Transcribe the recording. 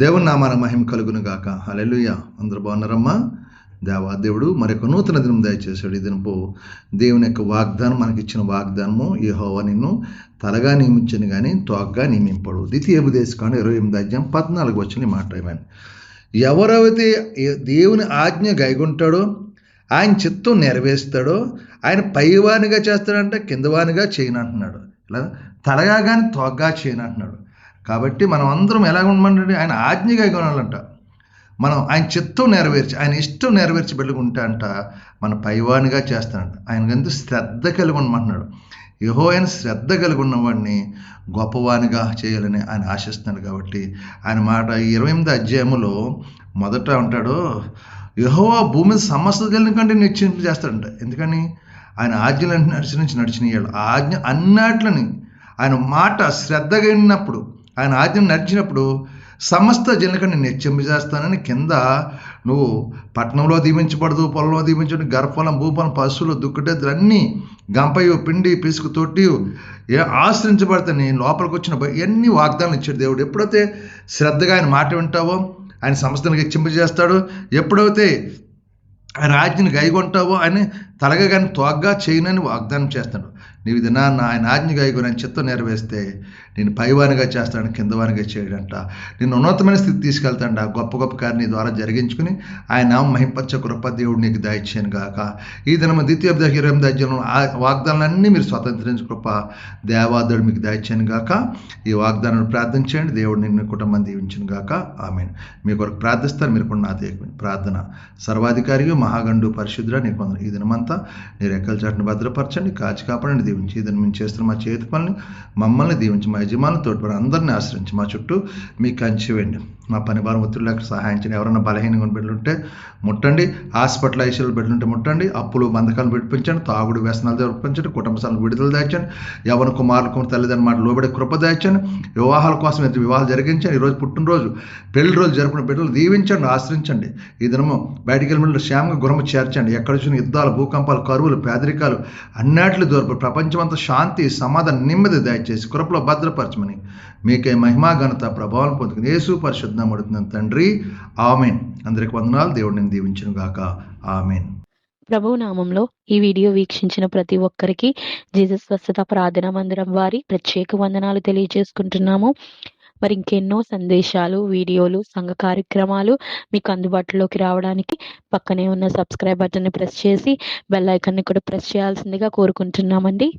దేవుని నామానికి మహిమ కలుగును గాక. హల్లెలూయా. అందరూ బాగున్నారమ్మా? దేవుడు మరొక నూతన దినం దయచేశాడు. ఈ దినపు దేవుని యొక్క వాగ్దానం, మనకిచ్చిన వాగ్దానము, యెహోవా నిన్ను తలగా నియమించను కానీ తోకగా నియమింపడు. ద్వితీయోపదేశకాండం 28:14 మాట్లాడమని. ఎవరైతే దేవుని ఆజ్ఞ గైగుంటాడో, ఆయన చిత్తం నెరవేరుస్తాడో, ఆయన పైవానిగా చేస్తాడంటే కిందవానిగా చేయనంటున్నాడు. ఇలా తలగా కానీ తోకగా చేయనంటున్నాడు. కాబట్టి మనం అందరం ఎలా ఉండమంటే ఆయన ఆజ్ఞగా కొనాలంట. మనం ఆయన చిత్తం నెరవేర్చి, ఆయన ఇష్టం నెరవేర్చి పెట్టుకుంటా అంట మన పైవానిగా చేస్తానంట. ఆయనకెందుకు శ్రద్ధ కలిగి ఉండమంటున్నాడు. యెహోవాయన శ్రద్ధ కలిగి ఉన్నవాడిని గొప్పవానిగా చేయాలని ఆయన ఆశిస్తున్నాడు. కాబట్టి ఆయన మాట 28వ అధ్యాయములో మొదట అంటాడు, యెహోవా భూమి మీద సమస్త జలం కంటే నిశ్చయింపు చేస్తాడంట. ఎందుకని? ఆయన ఆజ్ఞలు నడిచినవాడు. ఆ ఆజ్ఞ అన్నిట్లని ఆయన మాట శ్రద్ధగా విన్నప్పుడు, ఆయన ఆజ్ఞను నడిచినప్పుడు సమస్త జనులకి నేను హెచ్చింపు చేస్తానని. కింద నువ్వు పట్టణంలో దీవించబడదు, పొలంలో దీవించబడి, గర్భఫలం, భూఫలం, పశువులు, దుక్కుటెద్దులు అన్నీ, గంపయు, పిండి, పిసుకు, తొట్టి ఆశ్రయించబడతాయి. నేను లోపలికి వచ్చిన ఎన్ని వాగ్దానాలు ఇచ్చాడు దేవుడు. ఎప్పుడైతే శ్రద్ధగా ఆయన మాట వింటావో ఆయన సమస్తలకు హెచ్చింపు చేస్తాడు. ఎప్పుడైతే ఆయన ఆజ్ఞను గైగొంటావో ఆయన తలగా కానీ తోగ్గా చేయనని వాగ్దానం చేస్తాడు. నీవు ఇది ఆయన ఆజ్ఞ గైగొని ఆయన చిత్తం నెరవేస్తే నేను పైవానిగా చేస్తాను, కిందవానిగా చేయడంట. నేను ఉన్నతమైన స్థితి తీసుకెళ్తాంట. గొప్ప గొప్ప కార్యం నీ ద్వారా జరిగించుకుని ఆయన మహింపచ్చ కృప దేవుడు నీకు దయచేయను గాక. ఈ దినం 28వ అధ్యాయంలో ఆ వాగ్దానాలన్నీ మీరు స్వతంత్రించు కృప దేవాదేవుడు మీకు దయచేయను గాక. ఈ వాగ్దానాన్ని ప్రార్థన చేయండి. దేవుడు నిన్ను కుటుంబం దీవించును గాక. ఆమేన్. మీ కొరకు ప్రార్థిస్తారు. మీరు కూడా నాతో ప్రార్థన. సర్వాధికారి మహాగండు పరిశుద్ధ నీకు వందనాలు. ఈ దినమంతా నీ రెక్కల చాటును భద్రపరచండి, కాచి కాపాడండి, దీవించి. ఈ దినం మేము చేస్తున్న మా చేతి పనులు మమ్మల్ని దీవించి, మా యజమానులు తోడ్పడి అందరినీ ఆశ్రయించి, మా చుట్టూ మీ కంచి వేయండి. మా పని భారం ఒత్తిడిలకు సహాయం చేయండి. ఎవరైనా బలహీనంగా బిడ్డలుంటే ముట్టండి, హాస్పిటల్ ఐసీయూలో బిడ్డలుంటే ముట్టండి, అప్పులు బంధకాలను విడిపించండి, తాగుడు వ్యసనాలు విడిపించండి, కుటుంబ సభ్యులు విడుదల దాచండి, యవన కుమారులకు తల్లిదండ్రుల మాట లోబడే కృప దాచండి, వివాహాల కోసం అయితే వివాహాలు జరిగించండి. ఈరోజు పుట్టినరోజు పెళ్లి రోజు జరుపుకున్న బిడ్డలు దీవించండి, ఆశ్రయించండి. ఈ దినము బయటికి వెళ్ళిన క్షేమంగా గృహము చేర్చండి. ఎక్కడ చూసిన యుద్ధాలు, భూకంపాలు, కరువులు, పేదరికాలు అన్నిట్లు దూరపు ప్రపంచమంతా శాంతి, సమాధానం, నెమ్మది దయచేసి కృపలో భద్రపరచమని మీకే మహిమా ఘనత ప్రభావం పొందుకుని యేసు పరిశుద్ధ నామమున తండ్రి, ఆమేన్. అందరికి వందనాలు. దేవుడు నిన్ను దీవించును గాక. ఆమేన్. ప్రభువు నామంలో ఈ వీడియో వీక్షించిన ప్రతి ఒక్కరికి జీసస్ స్వస్థత ప్రార్థనా మందిరం వారి ప్రత్యేక వందనాలు తెలియజేసుకుంటున్నాము. మరి ఇంకెన్నో సందేశాలు, వీడియోలు, సంఘ కార్యక్రమాలు మీకు అందుబాటులోకి రావడానికి పక్కనే ఉన్న సబ్స్క్రైబ్ బటన్ని ప్రెస్ చేసి బెల్ ఐకాన్ని కూడా ప్రెస్ చేయాల్సిందిగా కోరుకుంటున్నామండి.